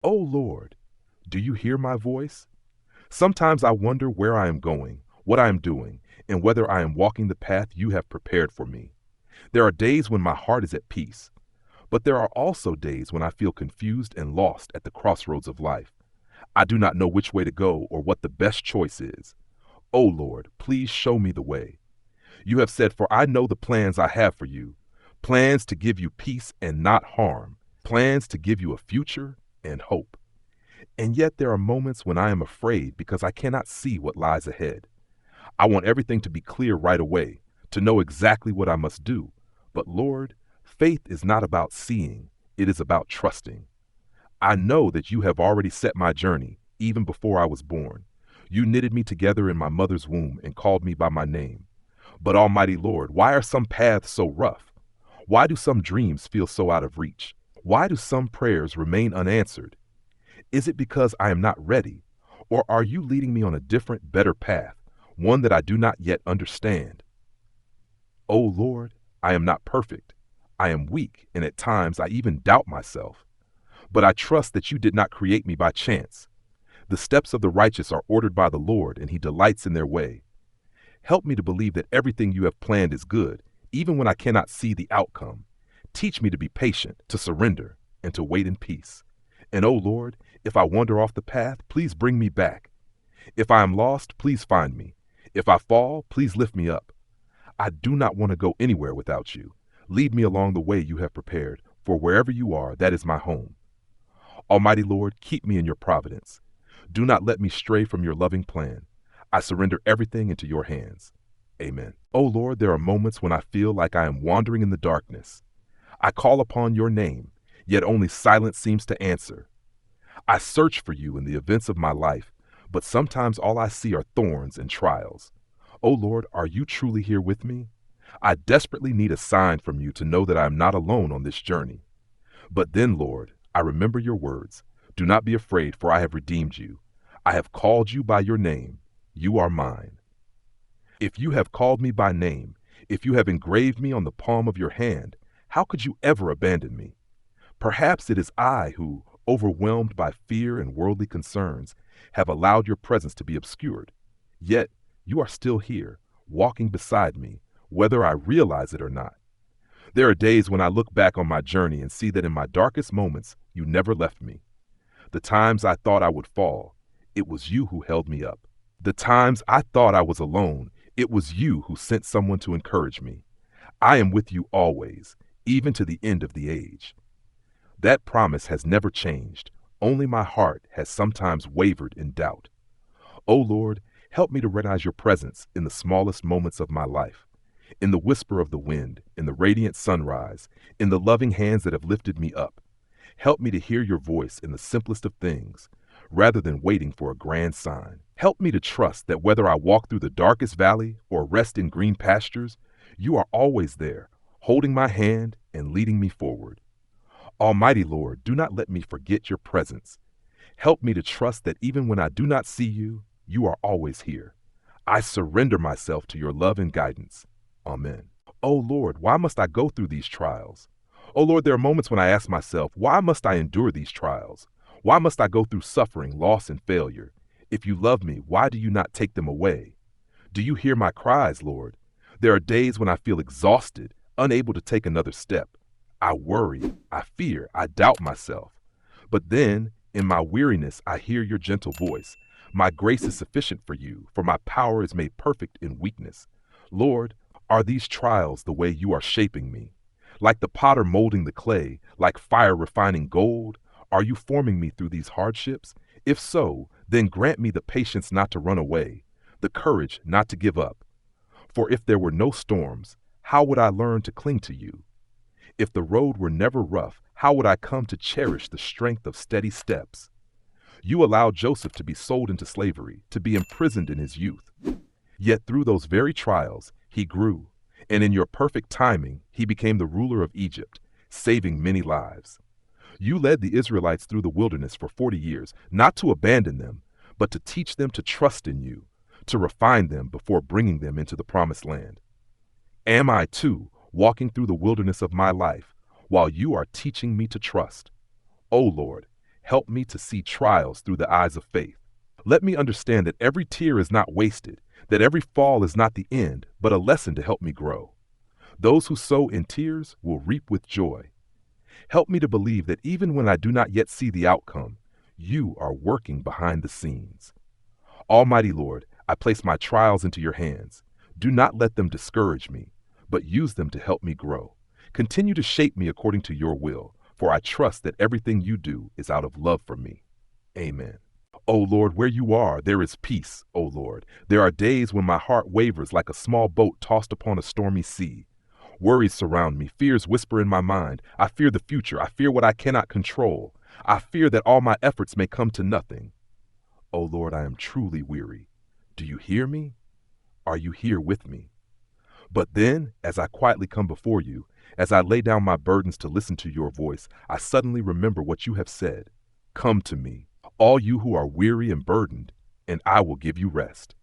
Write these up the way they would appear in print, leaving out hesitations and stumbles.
O Lord, do you hear my voice? Sometimes I wonder where I am going, what I am doing, and whether I am walking the path you have prepared for me. There are days when my heart is at peace, but there are also days when I feel confused and lost at the crossroads of life. I do not know which way to go or what the best choice is. O Lord, please show me the way. You have said, "For I know the plans I have for you, plans to give you peace and not harm, plans to give you a future and hope." And yet there are moments when I am afraid because I cannot see what lies ahead. I want everything to be clear right away, to know exactly what I must do. But Lord, faith is not about seeing, it is about trusting. I know that you have already set my journey, even before I was born. You knitted me together in my mother's womb and called me by my name. But Almighty Lord, why are some paths so rough? Why do some dreams feel so out of reach? Why do some prayers remain unanswered? Is it because I am not ready? Or are you leading me on a different, better path, one that I do not yet understand? O Lord, I am not perfect. I am weak, and at times I even doubt myself. But I trust that you did not create me by chance. The steps of the righteous are ordered by the Lord, and he delights in their way. Help me to believe that everything you have planned is good, even when I cannot see the outcome. Teach me to be patient, to surrender, and to wait in peace. And O Lord, if I wander off the path, please bring me back. If I am lost, please find me. If I fall, please lift me up. I do not want to go anywhere without you. Lead me along the way you have prepared, for wherever you are, that is my home. Almighty Lord, keep me in your providence. Do not let me stray from your loving plan. I surrender everything into your hands. Amen. O Lord, there are moments when I feel like I am wandering in the darkness. I call upon your name, yet only silence seems to answer. I search for you in the events of my life, but sometimes all I see are thorns and trials. O Lord, are you truly here with me? I desperately need a sign from you to know that I am not alone on this journey. But then, Lord, I remember your words. Do not be afraid, for I have redeemed you. I have called you by your name. You are mine. If you have called me by name, if you have engraved me on the palm of your hand, how could you ever abandon me? Perhaps it is I who, overwhelmed by fear and worldly concerns, have allowed your presence to be obscured. Yet you are still here, walking beside me, whether I realize it or not. There are days when I look back on my journey and see that in my darkest moments, you never left me. The times I thought I would fall, it was you who held me up. The times I thought I was alone, it was you who sent someone to encourage me. I am with you always, even to the end of the age. That promise has never changed. Only my heart has sometimes wavered in doubt. O Lord, help me to recognize your presence in the smallest moments of my life, in the whisper of the wind, in the radiant sunrise, in the loving hands that have lifted me up. Help me to hear your voice in the simplest of things, rather than waiting for a grand sign. Help me to trust that whether I walk through the darkest valley or rest in green pastures, you are always there, holding my hand and leading me forward. Almighty Lord, do not let me forget your presence. Help me to trust that even when I do not see you, you are always here. I surrender myself to your love and guidance. Amen. Oh Lord, why must I go through these trials? Oh Lord, there are moments when I ask myself, why must I endure these trials? Why must I go through suffering, loss, and failure? If you love me, why do you not take them away? Do you hear my cries, Lord? There are days when I feel exhausted, unable to take another step. I worry, I fear, I doubt myself. But then, in my weariness, I hear your gentle voice. My grace is sufficient for you, for my power is made perfect in weakness. Lord, are these trials the way you are shaping me? Like the potter molding the clay, like fire refining gold, are you forming me through these hardships? If so, then grant me the patience not to run away, the courage not to give up. For if there were no storms, how would I learn to cling to you? If the road were never rough, how would I come to cherish the strength of steady steps? You allowed Joseph to be sold into slavery, to be imprisoned in his youth. Yet through those very trials, he grew, and in your perfect timing, he became the ruler of Egypt, saving many lives. You led the Israelites through the wilderness for 40 years, not to abandon them, but to teach them to trust in you, to refine them before bringing them into the promised land. Am I, too, walking through the wilderness of my life, while you are teaching me to trust? O Lord, Help me to see trials through the eyes of faith. Let me understand that every tear is not wasted, that every fall is not the end, but a lesson to help me grow. Those who sow in tears will reap with joy. Help me to believe that even when I do not yet see the outcome, you are working behind the scenes. Almighty Lord, I place my trials into your hands. Do not let them discourage me, but use them to help me grow. Continue to shape me according to your will, for I trust that everything you do is out of love for me. Amen. O Lord, where you are, there is peace, O Lord. There are days when my heart wavers like a small boat tossed upon a stormy sea. Worries surround me, fears whisper in my mind. I fear the future, I fear what I cannot control. I fear that all my efforts may come to nothing. O Lord, I am truly weary. Do you hear me? Are you here with me? But then, as I quietly come before you, as I lay down my burdens to listen to your voice, I suddenly remember what you have said. Come to me, all you who are weary and burdened, and I will give you rest.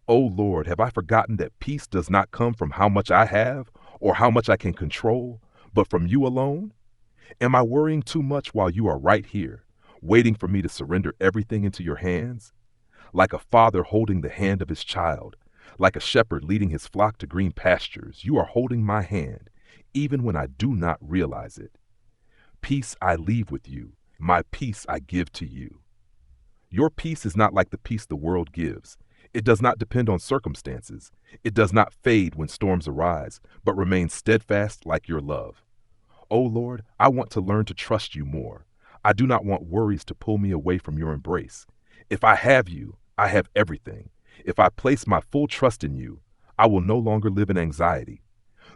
O Lord, have I forgotten that peace does not come from how much I have or how much I can control, but from you alone? Am I worrying too much while you are right here, waiting for me to surrender everything into your hands? Like a father holding the hand of his child, like a shepherd leading his flock to green pastures, you are holding my hand, even when I do not realize it. Peace I leave with you, my peace I give to you. Your peace is not like the peace the world gives. It does not depend on circumstances. It does not fade when storms arise, but remains steadfast like your love. O Lord, I want to learn to trust you more. I do not want worries to pull me away from your embrace. If I have you, I have everything. If I place my full trust in you, I will no longer live in anxiety.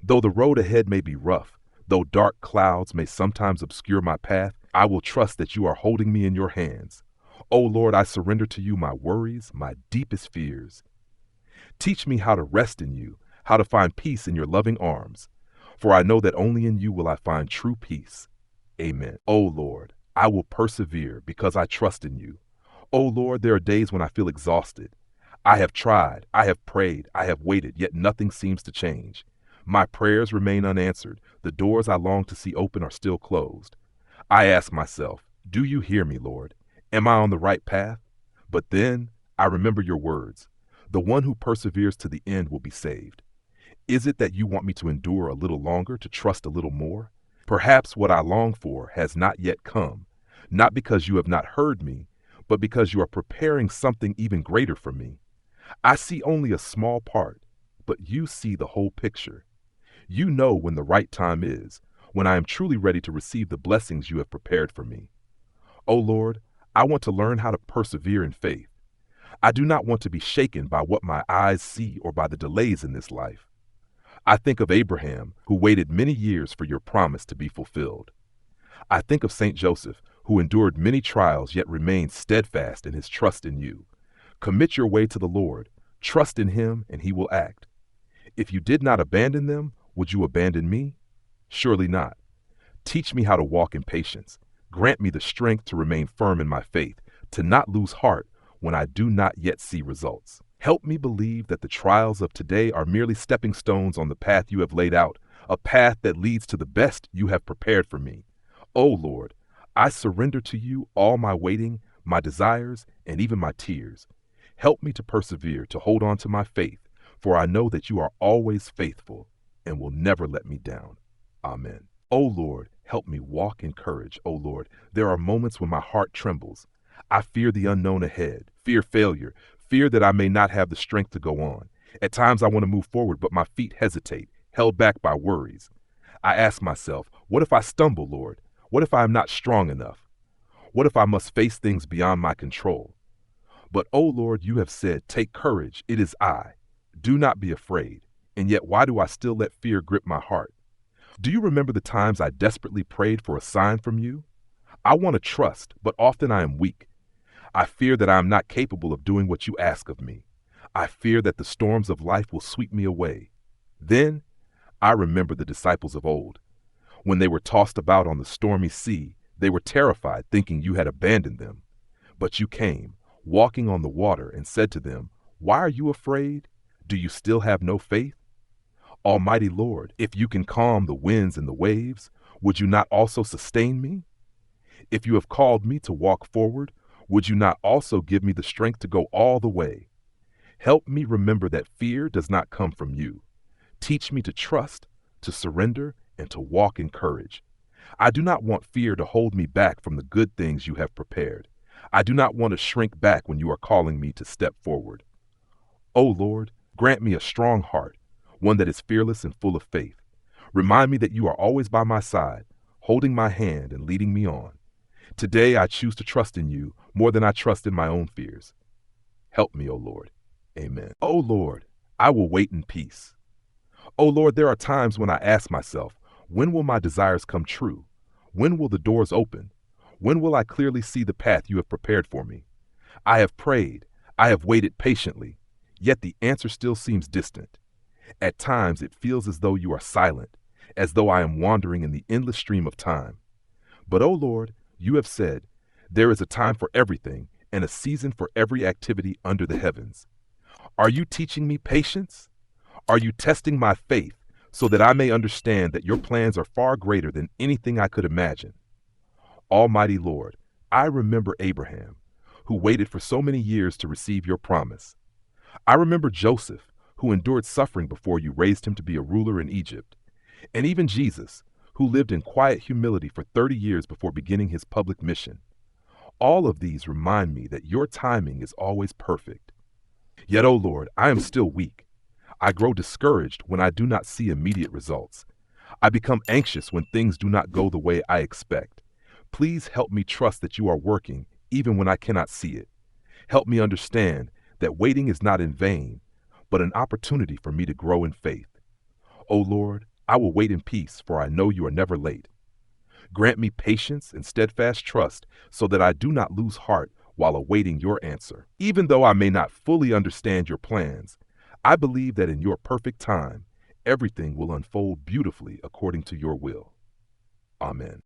Though the road ahead may be rough, though dark clouds may sometimes obscure my path, I will trust that you are holding me in your hands. O Lord, I surrender to you my worries, my deepest fears. Teach me how to rest in you, how to find peace in your loving arms. For I know that only in you will I find true peace. Amen. O Lord, I will persevere because I trust in you. O Lord, there are days when I feel exhausted. I have tried, I have prayed, I have waited, yet nothing seems to change. My prayers remain unanswered. The doors I long to see open are still closed. I ask myself, do you hear me, Lord? Am I on the right path? But then I remember your words. The one who perseveres to the end will be saved. Is it that you want me to endure a little longer, to trust a little more? Perhaps what I long for has not yet come, not because you have not heard me, but because you are preparing something even greater for me. I see only a small part, but you see the whole picture. You know when the right time is, when I am truly ready to receive the blessings you have prepared for me. O Lord, I want to learn how to persevere in faith. I do not want to be shaken by what my eyes see or by the delays in this life. I think of Abraham, who waited many years for your promise to be fulfilled. I think of Saint Joseph, who endured many trials yet remained steadfast in his trust in you. Commit your way to the Lord, trust in him, and he will act. If you did not abandon them, would you abandon me? Surely not. Teach me how to walk in patience. Grant me the strength to remain firm in my faith, to not lose heart when I do not yet see results. Help me believe that the trials of today are merely stepping stones on the path you have laid out, a path that leads to the best you have prepared for me. O Lord, I surrender to you all my waiting, my desires, and even my tears. Help me to persevere, to hold on to my faith, for I know that you are always faithful and will never let me down. Amen. O Lord, help me walk in courage. O Lord, there are moments when my heart trembles. I fear the unknown ahead, fear failure, fear that I may not have the strength to go on. At times I want to move forward, but my feet hesitate, held back by worries. I ask myself, what if I stumble, Lord? What if I am not strong enough? What if I must face things beyond my control? But, O Lord, you have said, take courage, it is I. Do not be afraid. And yet, why do I still let fear grip my heart? Do you remember the times I desperately prayed for a sign from you? I want to trust, but often I am weak. I fear that I am not capable of doing what you ask of me. I fear that the storms of life will sweep me away. Then I remember the disciples of old. When they were tossed about on the stormy sea, they were terrified, thinking you had abandoned them. But you came, walking on the water, and said to them, why are you afraid? Do you still have no faith? Almighty Lord, if you can calm the winds and the waves, would you not also sustain me? If you have called me to walk forward, would you not also give me the strength to go all the way? Help me remember that fear does not come from you. Teach me to trust, to surrender, and to walk in courage. I do not want fear to hold me back from the good things you have prepared. I do not want to shrink back when you are calling me to step forward. O Lord, grant me a strong heart, one that is fearless and full of faith. Remind me that you are always by my side, holding my hand and leading me on. Today I choose to trust in you more than I trust in my own fears. Help me, O Lord. Amen. O Lord, I will wait in peace. O Lord, there are times when I ask myself, when will my desires come true? When will the doors open? When will I clearly see the path you have prepared for me? I have prayed, I have waited patiently, yet the answer still seems distant. At times it feels as though you are silent, as though I am wandering in the endless stream of time. But, O Lord, you have said, there is a time for everything and a season for every activity under the heavens. Are you teaching me patience? Are you testing my faith so that I may understand that your plans are far greater than anything I could imagine? Almighty Lord, I remember Abraham, who waited for so many years to receive your promise. I remember Joseph, who endured suffering before you raised him to be a ruler in Egypt. And even Jesus, who lived in quiet humility for 30 years before beginning his public mission. All of these remind me that your timing is always perfect. Yet, O Lord, I am still weak. I grow discouraged when I do not see immediate results. I become anxious when things do not go the way I expect. Please help me trust that you are working even when I cannot see it. Help me understand that waiting is not in vain, but an opportunity for me to grow in faith. O Lord, I will wait in peace, for I know you are never late. Grant me patience and steadfast trust so that I do not lose heart while awaiting your answer. Even though I may not fully understand your plans, I believe that in your perfect time, everything will unfold beautifully according to your will. Amen.